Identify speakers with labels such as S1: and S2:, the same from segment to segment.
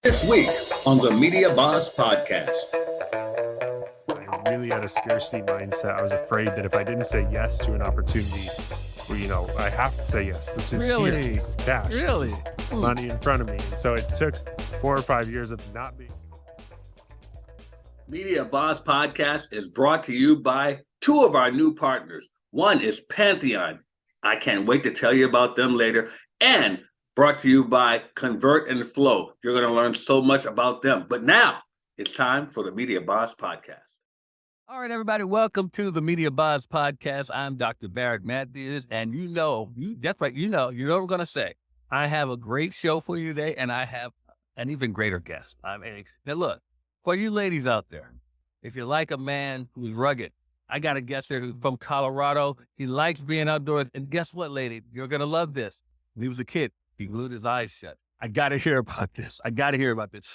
S1: This week on the Media Boss Podcast.
S2: I really had a scarcity mindset. I was afraid that if I didn't say yes to an opportunity, well, I have to say yes. This is here. This is cash.
S3: Really?
S2: This is money in front of me. And so it took 4 or 5 years of not being.
S1: Media Boss Podcast is brought to you by two of our new partners. One is Pantheon. I can't wait to tell you about them later. And brought to you by Convert and Flow. You're going to learn so much about them. But now it's time for the Media Boss Podcast.
S3: All right, everybody, welcome to the Media Boss Podcast. I'm Dr. Barrett Matthews, and that's right, you know what we're going to say. I have a great show for you today, and I have an even greater guest. Now look, for you ladies out there, if you like a man who's rugged, I got a guest here who's from Colorado. He likes being outdoors, and guess what, lady? You're going to love this. When he was a kid, he glued his eyes shut. I got to hear about this.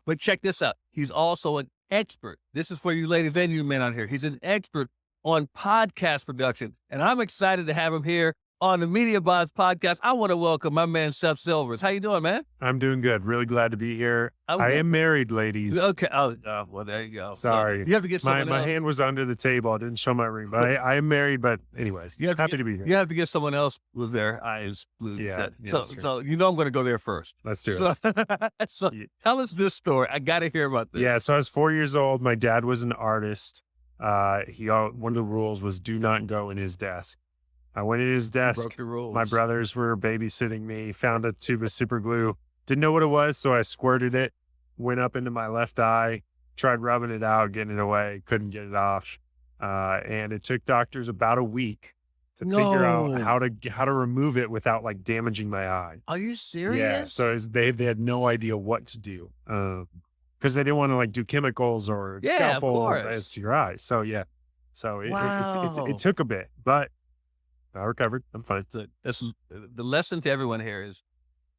S3: But check this out. He's also an expert. This is for you ladies and you men out here. He's an expert on podcast production. And I'm excited to have him here on the Media Boss Podcast. I want to welcome my man, Seth Silvers. How you doing, man?
S2: I'm doing good. Really glad to be here.
S3: Okay.
S2: I am married, ladies.
S3: Okay. Oh, well, there you go.
S2: Sorry.
S3: So you have to get someone else.
S2: My hand was under the table. I didn't show my ring, but I am married. But anyways, happy to be here.
S3: You have to get someone else with their eyes glued shut. So I'm going to go there first.
S2: Let's do it.
S3: So tell us this story. I got to hear about this.
S2: Yeah. So I was 4 years old. My dad was an artist. One of the rules was do not go in his desk. I went in his desk.
S3: Broke the rules.
S2: My brothers were babysitting me, found a tube of super glue. Didn't know what it was, so I squirted it, went up into my left eye, tried rubbing it out, getting it away, couldn't get it off. And it took doctors about a week to figure out how to remove it without like damaging my eye.
S3: Are you serious?
S2: Yeah, so they had no idea what to do because they didn't want to like do chemicals or scalpel to your eye. So yeah, it took a bit, but I recovered. I'm fine.
S3: The lesson to everyone here is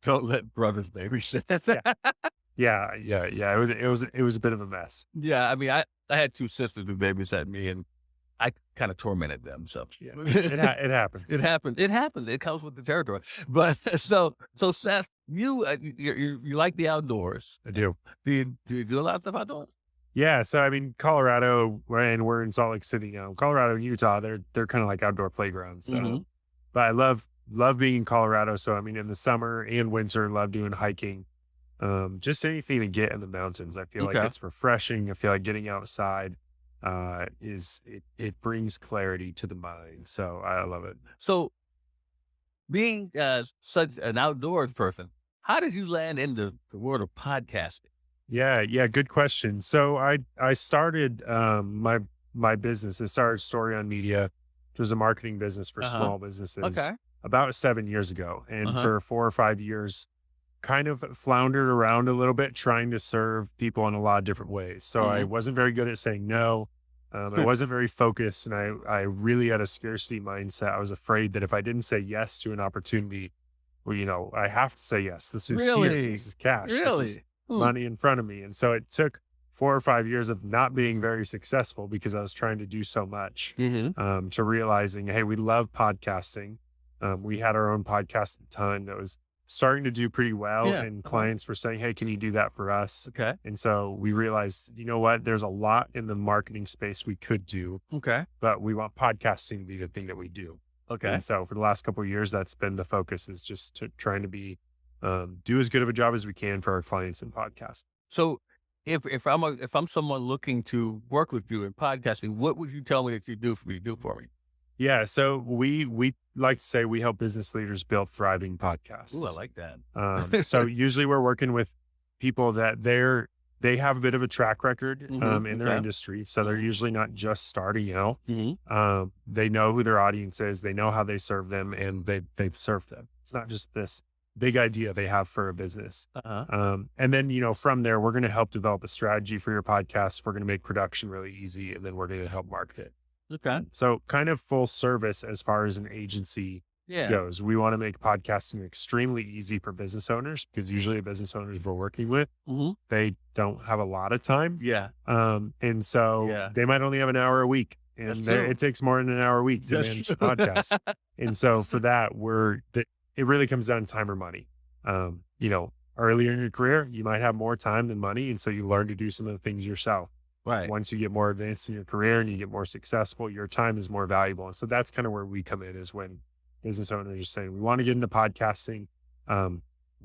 S3: don't let brothers babysit.
S2: Yeah. It was a bit of a mess.
S3: Yeah, I mean, I had two sisters who babysat me, and I kind of tormented them. So
S2: yeah, it happens.
S3: It happened. It comes with the territory. But so Seth, you like the outdoors.
S2: I do.
S3: Do you do a lot of stuff outdoors?
S2: Yeah, so I mean, Colorado, and we're in Salt Lake City now. Colorado and Utah, they're kind of like outdoor playgrounds. But I love being in Colorado. So I mean, in the summer and winter, love doing hiking. Just anything to get in the mountains. I feel like it's refreshing. I feel like getting outside it brings clarity to the mind. So I love it.
S3: So being such an outdoors person, how did you land into the world of podcasting?
S2: Yeah, good question. So I started my business. I started Story on Media. It was a marketing business for small businesses about 7 years ago. And for 4 or 5 years, kind of floundered around a little bit, trying to serve people in a lot of different ways. So I wasn't very good at saying no. I wasn't very focused, and I really had a scarcity mindset. I was afraid that if I didn't say yes to an opportunity, well, I have to say yes. This is here. This is cash.
S3: Really?
S2: This is money in front of me. And so it took 4 or 5 years of not being very successful because I was trying to do so much to realizing, hey, we love podcasting. We had our own podcast at the time that was starting to do pretty well, and clients were saying, hey, can you do that for us?
S3: Okay.
S2: And so we realized, you know what, there's a lot in the marketing space we could do, but we want podcasting to be the thing that we do.
S3: Okay.
S2: And so for the last couple of years, that's been the focus, is just trying to be do as good of a job as we can for our clients in podcast.
S3: So if I'm someone looking to work with you in podcasting, what would you tell me that you do for me?
S2: Yeah. So we like to say we help business leaders build thriving podcasts.
S3: Ooh, I like that.
S2: So usually we're working with people that they have a bit of a track record in their industry. So they're usually not just starting out. They know who their audience is. They know how they serve them, and they've served them. It's not just this big idea they have for a business. And then, from there, we're going to help develop a strategy for your podcast. We're going to make production really easy, and then we're going to help market it.
S3: Okay.
S2: So kind of full service as far as an agency goes. We want to make podcasting extremely easy for business owners, because usually the business owners we're working with, they don't have a lot of time.
S3: Yeah.
S2: And so they might only have an hour a week, and it takes more than an hour a week to manage the podcast. And so for that, it really comes down to time or money. Our earlier in your career, you might have more time than money. And so you learn to do some of the things yourself.
S3: Right.
S2: Once you get more advanced in your career and you get more successful, your time is more valuable. And so that's kind of where we come in, is when business owners are saying, we want to get into podcasting.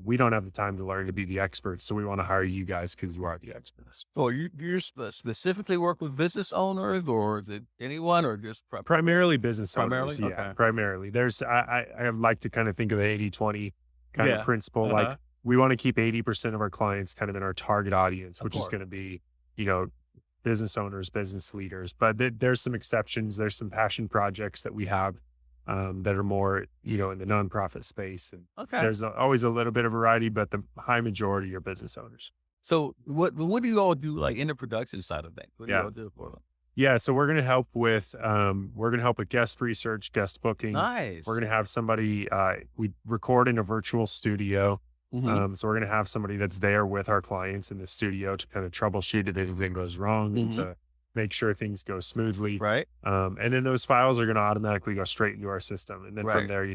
S2: We don't have the time to learn to be the experts. So we want to hire you guys because you are the experts.
S3: So you specifically work with business owners, or is it anyone, or just
S2: primarily business
S3: primarily?
S2: owners? Yeah,
S3: Okay.
S2: primarily. There's, I like to kind of think of the 80-20 kind of principle. Like, we want to keep 80% of our clients kind of in our target audience, which is going to be, business owners, business leaders. But there's some exceptions. There's some passion projects that we have that are more, in the nonprofit space. And there's always a little bit of variety, but the high majority are business owners.
S3: So what do you all do, like, in the production side of things? What do you all do for them?
S2: Yeah, so we're going to help with guest research, guest booking.
S3: Nice.
S2: We're going to have somebody, we record in a virtual studio. So we're going to have somebody that's there with our clients in the studio to kind of troubleshoot if anything goes wrong and to make sure things go smoothly.
S3: Right.
S2: And then those files are going to automatically go straight into our system. And then from there,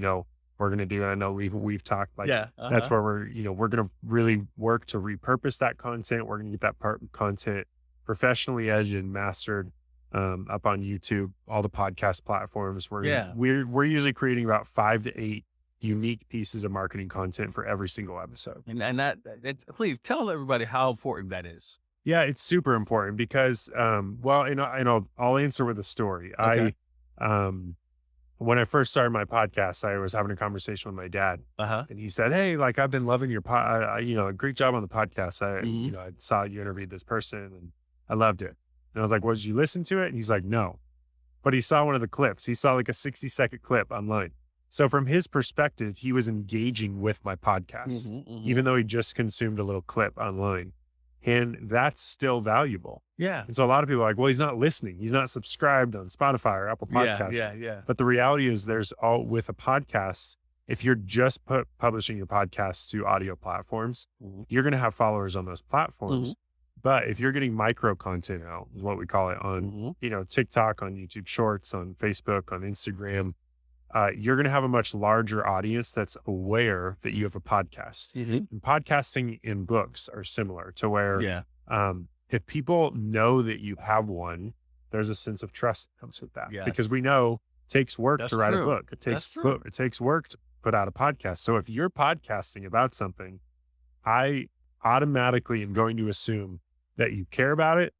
S2: we're going to do, I know we've talked, like, that's where we're going to really work to repurpose that content. We're going to get that part of content professionally edited and mastered up on YouTube, all the podcast platforms. We're usually creating about 5 to 8 unique pieces of marketing content for every single episode.
S3: And that please tell everybody how important that is.
S2: Yeah, it's super important because, I'll answer with a story.
S3: Okay.
S2: When I first started my podcast, I was having a conversation with my dad, and he said, "Hey, like, I've been loving your great job on the podcast. I saw you interviewed this person and I loved it." And I was like, "Well, did you listen to it?" And he's like, "No," but he saw one of the clips. He saw like a 60-second clip online. So from his perspective, he was engaging with my podcast, even though he just consumed a little clip online. And that's still valuable.
S3: Yeah.
S2: And so a lot of people are like, well, he's not listening. He's not subscribed on Spotify or Apple Podcasts.
S3: Yeah.
S2: But the reality is with a podcast, if you're just publishing your podcast to audio platforms, you're going to have followers on those platforms. But if you're getting micro content out, is what we call it, on, TikTok, on YouTube Shorts, on Facebook, on Instagram, you're going to have a much larger audience that's aware that you have a podcast. And podcasting and books are similar to where if people know that you have one, there's a sense of trust that comes with that. Because we know it takes work to write a book. It takes work to put out a podcast. So if you're podcasting about something, I automatically am going to assume that you care about it,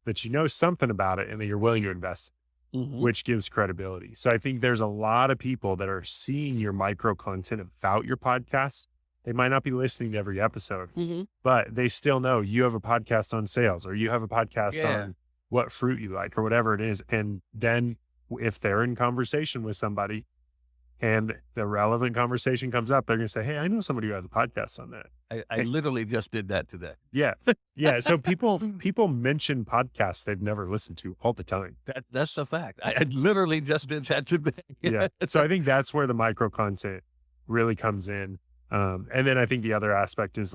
S2: that you know something about it, and that you're willing to invest, which gives credibility. So I think there's a lot of people that are seeing your micro content about your podcast. They might not be listening to every episode, but they still know you have a podcast on sales, or you have a podcast on what fruit you like, or whatever it is. And then if they're in conversation with somebody and the relevant conversation comes up, they're going to say, "Hey, I know somebody who has a podcast on that."
S3: I literally just did that today.
S2: Yeah. So people mention podcasts they've never listened to all the time.
S3: That's a fact. I literally just did that today.
S2: So I think that's where the micro content really comes in. And then I think the other aspect is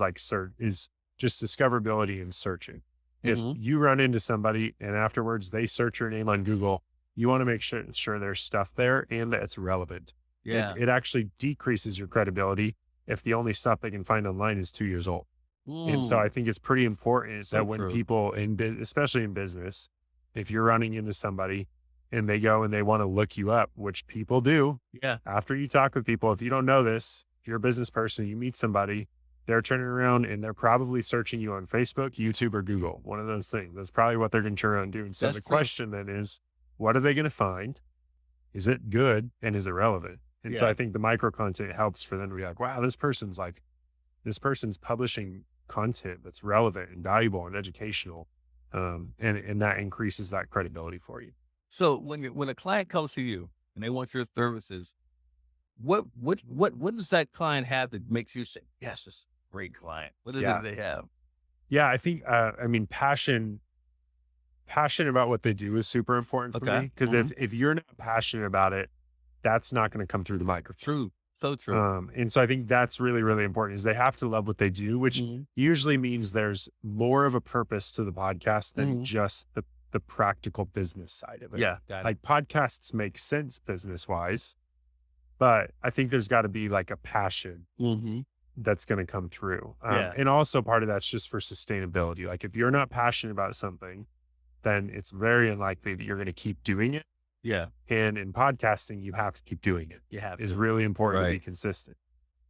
S2: is just discoverability and searching. If you run into somebody and afterwards they search your name on Google, you want to make sure there's stuff there and that it's relevant. It actually decreases your credibility if the only stuff they can find online is 2 years old. And so I think it's pretty important that when people, especially in business, if you're running into somebody and they go and they want to look you up, which people do. After you talk with people, if you don't know this, if you're a business person, you meet somebody, they're turning around and they're probably searching you on Facebook, YouTube, or Google. One of those things. That's probably what they're going to turn around doing. So the question then is, what are they going to find? Is it good? And is it relevant? And so I think the micro content helps for them to be like, wow, this person's publishing content that's relevant and valuable and educational. And that increases that credibility for you.
S3: So when a client comes to you and they want your services, what does that client have that makes you say, yes, this is a great client? What is it they have?
S2: Yeah, I think, passion about what they do is super important for me. Because if you're not passionate about it, that's not going to come through the microphone.
S3: True. So true.
S2: And so I think that's really, really important, is they have to love what they do, which usually means there's more of a purpose to the podcast than just the practical business side of it. Like, podcasts make sense business wise, but I think there's got to be like a passion that's going to come through. And also part of that's just for sustainability. Like if you're not passionate about something, then it's very unlikely that you're going to keep doing it.
S3: Yeah.
S2: And in podcasting, you have to keep doing it. It's really important to be consistent.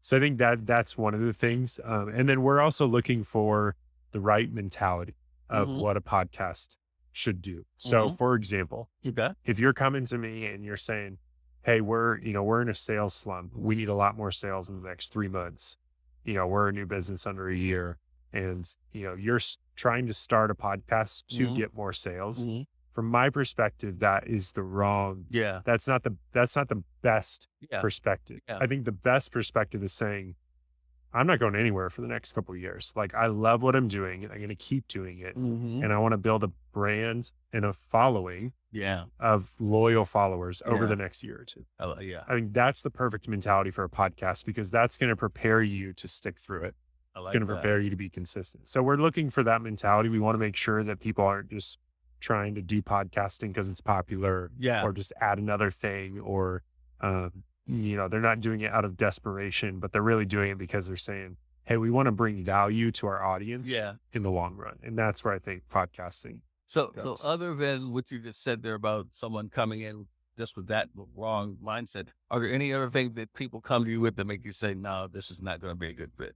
S2: So I think that's one of the things. And then we're also looking for the right mentality of what a podcast should do. So for example, if you're coming to me and you're saying, hey, we're in a sales slump. We need a lot more sales in the next 3 months. We're a new business under a year, and you're trying to start a podcast to get more sales. From my perspective, that is the wrong. That's not the best perspective. I think the best perspective is saying, I'm not going anywhere for the next couple of years. Like I love what I'm doing and I'm going to keep doing it. And I want to build a brand and a following of loyal followers over the next year or two. I think that's the perfect mentality for a podcast, because that's going to prepare you to stick through it. It's going to prepare you to be consistent. So we're looking for that mentality. We want to make sure that people aren't just trying to do podcasting because it's popular or just add another thing, or, they're not doing it out of desperation, but they're really doing it because they're saying, hey, we want to bring value to our audience in the long run. And that's where I think podcasting.
S3: So other than what you just said there about someone coming in just with that wrong mindset, are there any other things that people come to you with that make you say, no, this is not going to be a good fit?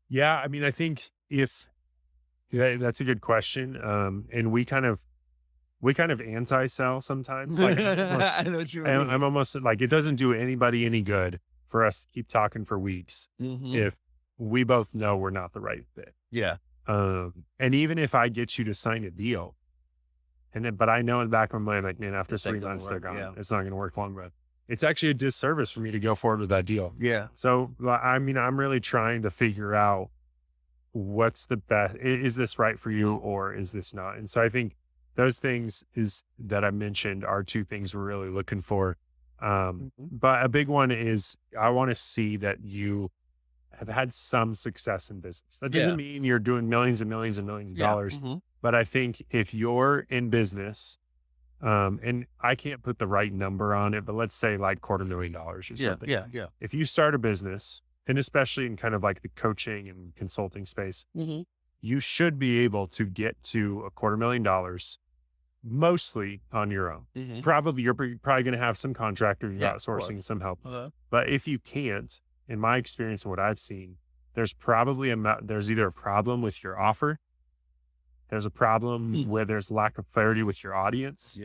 S2: Yeah. I mean, I think that's a good question. And we kind of anti-sell sometimes. Like,
S3: I know what you mean.
S2: I'm almost like, it doesn't do anybody any good for us to keep talking for weeks if we both know we're not the right fit. And even if I get you to sign a deal, but I know in the back of my mind, like, man, after 3 months, they're gone. It's not going to work long run. It's actually a disservice for me to go forward with that deal. So, I mean, I'm really trying to figure out what's the best. Is this right for you or is this not? And so I think those things that I mentioned are two things we're really looking for. But a big one is I want to see that you have had some success in business. That doesn't mean you're doing millions and millions and millions of dollars. But I think if you're in business, and I can't put the right number on it, but let's say like $250,000 or something. If you start a business, and especially in kind of like the coaching and consulting space, you should be able to get to $250,000 mostly on your own. You're probably going to have some contractor, outsourcing some help. But if you can't, in my experience and what I've seen, there's probably there's either a problem with your offer, there's a problem where there's lack of clarity with your audience.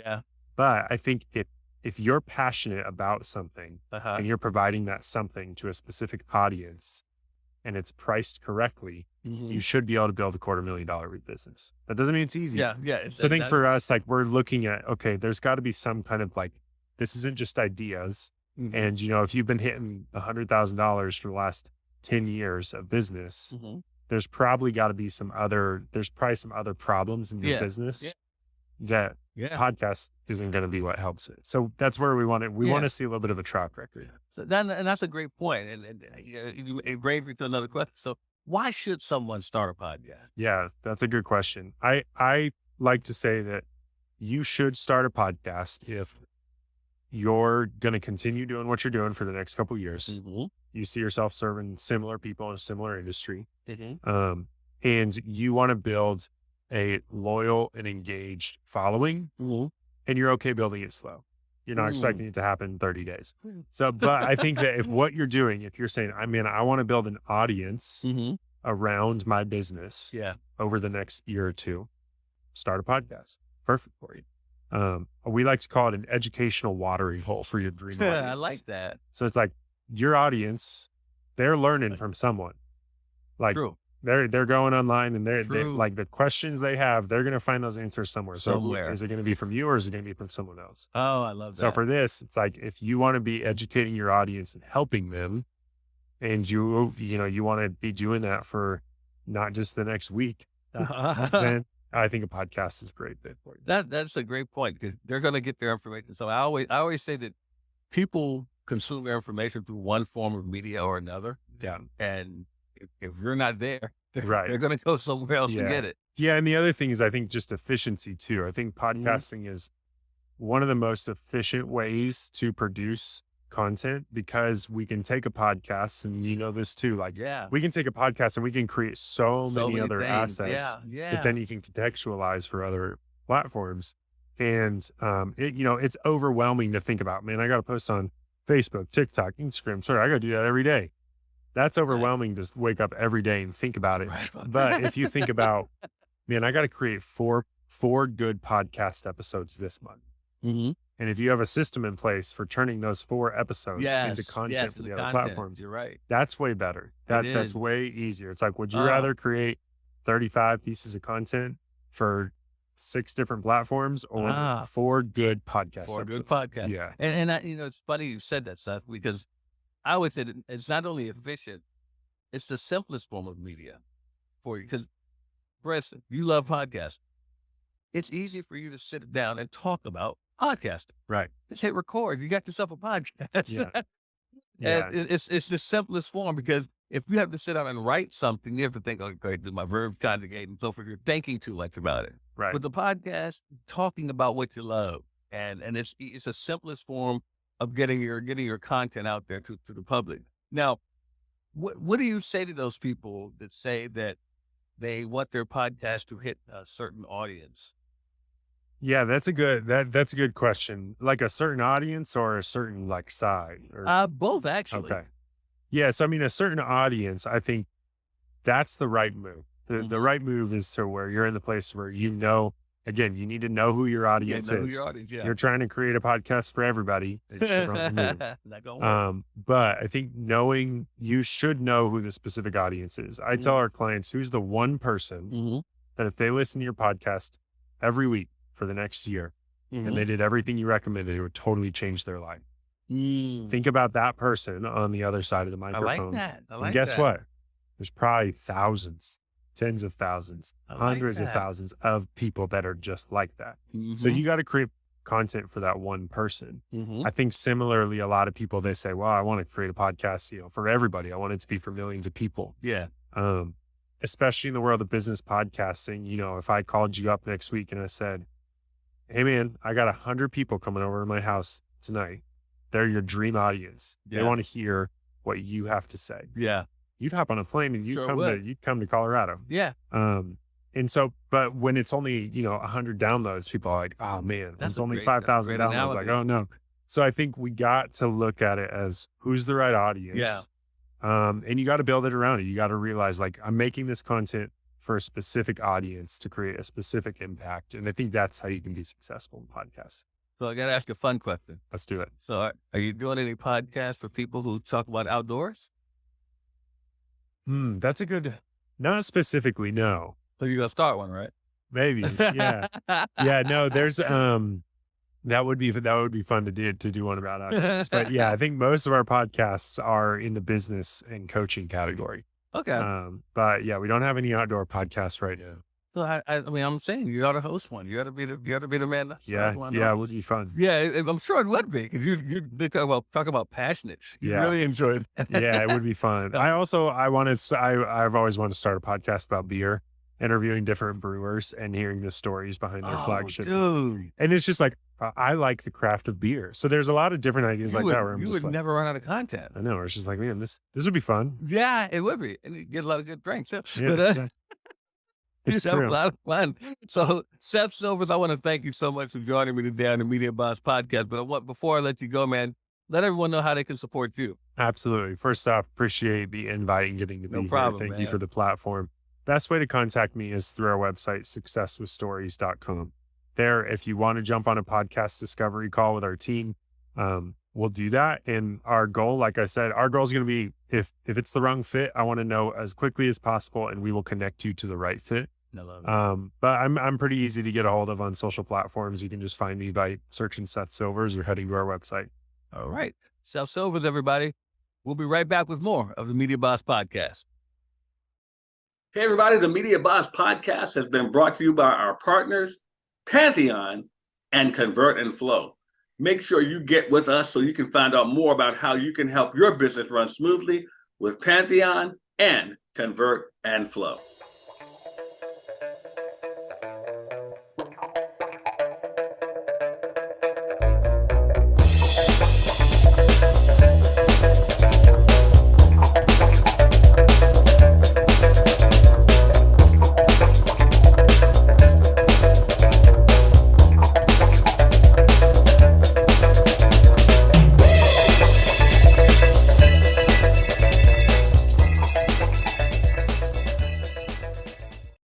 S2: But I think if you're passionate about something and you're providing that something to a specific audience and it's priced correctly, you should be able to build a $250,000 business. That doesn't mean it's easy. So I think for us, like, we're looking at, okay, there's got to be some kind of like, this isn't just ideas. And, if you've been hitting $100,000 for the last 10 years of business, there's probably got to be some other problems in your business that podcast isn't going to be what helps it. So that's where we want to see a little bit of a track record.
S3: So that's a great point. And you engraved me to another question. So why should someone start a podcast?
S2: Yeah, that's a good question. I like to say that you should start a podcast if you're going to continue doing what you're doing for the next couple of years. You see yourself serving similar people in a similar industry. And you want to build a loyal and engaged following, and you're okay building it slow. You're not expecting it to happen in 30 days. So, but I think that if what you're doing, if you're saying, I want to build an audience around my business over the next year or two, start a podcast. Perfect for you. We like to call it an educational watering hole for your dream audience.
S3: I like that.
S2: So it's like your audience, they're learning from someone. Like,
S3: True.
S2: They're going online and they like the questions they have, they're going to find those answers somewhere. So is it going to be from you or is it going to be from someone else?
S3: Oh, I love that.
S2: So for this, it's like, if you want to be educating your audience and helping them, and you want to be doing that for not just the next week, then I think a podcast is a great fit for you.
S3: That's a great point, because they're going to get their information. So I always say that people consume their information through one form of media or another. And if you're not there, they're going to go somewhere else to get it.
S2: Yeah. And the other thing is, I think just efficiency too. I think podcasting is one of the most efficient ways to produce content because we can take a podcast, and you know this too, like we can take a podcast and we can create so many other
S3: things.
S2: assets that then you can contextualize for other platforms. And it's overwhelming to think about. Man, I got to post on Facebook, TikTok, Instagram, Twitter. I got to do that every day. That's overwhelming to wake up every day and think about it.
S3: Right.
S2: But if you think about, man, I got to create four good podcast episodes this month.
S3: Mm-hmm.
S2: And if you have a system in place for turning those 4 episodes into content for the other platforms,
S3: you're right.
S2: That's way better. That's way easier. It's like, would you rather create 35 pieces of content for 6 different platforms or 4 good podcasts?
S3: 4 good podcasts.
S2: Yeah.
S3: And it's funny you said that, Seth, because I would say that it's not only efficient, it's the simplest form of media for you. Because, for instance, you love podcasts. It's easy for you to sit down and talk about podcasting.
S2: Right.
S3: Just hit record. You got yourself a podcast.
S2: Yeah.
S3: And it's the simplest form, because if you have to sit down and write something, you have to think, okay, do my verbs conjugate and so forth. You're thinking too much about it.
S2: Right.
S3: With the podcast, talking about what you love, and it's the simplest form of getting your content out there to the public. Now, what do you say to those people that say that they want their podcast to hit a certain audience?
S2: Yeah, that's a good question. Like a certain audience or a certain like side? Or...
S3: both, actually.
S2: Okay. Yeah, so I mean, a certain audience, I think that's the right move. The right move is to where you're in the place where again, you need to know who your audience is. You're trying to create a podcast for everybody. It's the wrong move.
S3: Not gonna work.
S2: But I think you should know who the specific audience is. I tell our clients, who's the one person that if they listen to your podcast every week for the next year and they did everything you recommended, it would totally change their life. Think about that person on the other side of the microphone.
S3: I like that.
S2: And guess what? There's probably thousands, tens of thousands, hundreds of thousands of people that are just like that. So you got to create content for that one person. I think similarly, a lot of people, they say, well, I want to create a podcast, for everybody. I want it to be for millions of people.
S3: Yeah.
S2: Especially in the world of business podcasting. If I called you up next week and I said, hey man, I got 100 people coming over to my house tonight. They're your dream audience.
S3: Yeah.
S2: They want to hear what you have to say.
S3: Yeah.
S2: You'd hop on a plane and you'd come to Colorado.
S3: Yeah.
S2: And so, but when it's only, 100 downloads, people are like, oh man, it's only 5,000 downloads.
S3: Analogy.
S2: Like, oh no. So I think we got to look at it as who's the right audience.
S3: Yeah.
S2: And you got to build it around it. You got to realize, like, I'm making this content for a specific audience to create a specific impact. And I think that's how you can be successful in podcasts.
S3: So I got to ask a fun question.
S2: Let's do it.
S3: So are you doing any podcasts for people who talk about outdoors?
S2: That's a good, not specifically, no.
S3: So you're going to start one, right?
S2: Maybe. Yeah. Yeah. No, there's, that would be fun to do one about outdoors. But yeah, I think most of our podcasts are in the business and coaching category.
S3: Okay.
S2: But yeah, we don't have any outdoor podcasts right now.
S3: So I mean, I'm saying you ought to host one. You ought to be the man.
S2: Yeah, it would be fun.
S3: Yeah, I'm sure it would be, because you talk about passionate. You really enjoy it.
S2: Yeah, it would be fun. I've always wanted to start a podcast about beer, interviewing different brewers and hearing the stories behind their flagship.
S3: Dude.
S2: And it's just like, I like the craft of beer. So there's a lot of different ideas that. Where
S3: you would never run out of content.
S2: I know. It's just like, man, this would be fun.
S3: Yeah, it would be. And you get a lot of good drinks too.
S2: Yeah,
S3: but,
S2: it's true.
S3: A lot of fun. So, Seth Silvers, I want to thank you so much for joining me today on the Media Boss podcast. But before I let you go, man, let everyone know how they can support you.
S2: Absolutely. First off, appreciate the invite and getting to be
S3: here.
S2: Thank you for the platform. Best way to contact me is through our website, successwithstories.com. There, if you want to jump on a podcast discovery call with our team, we'll do that. And our goal, like I said, is going to be, if it's the wrong fit, I want to know as quickly as possible, and we will connect you to the right fit. But I'm pretty easy to get a hold of on social platforms. You can just find me by searching Seth Silvers or heading to our website.
S3: All right. Seth Silvers, everybody. We'll be right back with more of the Media Boss podcast.
S1: Hey, everybody. The Media Boss podcast has been brought to you by our partners, Pantheon and Convert and Flow. Make sure you get with us so you can find out more about how you can help your business run smoothly with Pantheon and Convert and Flow.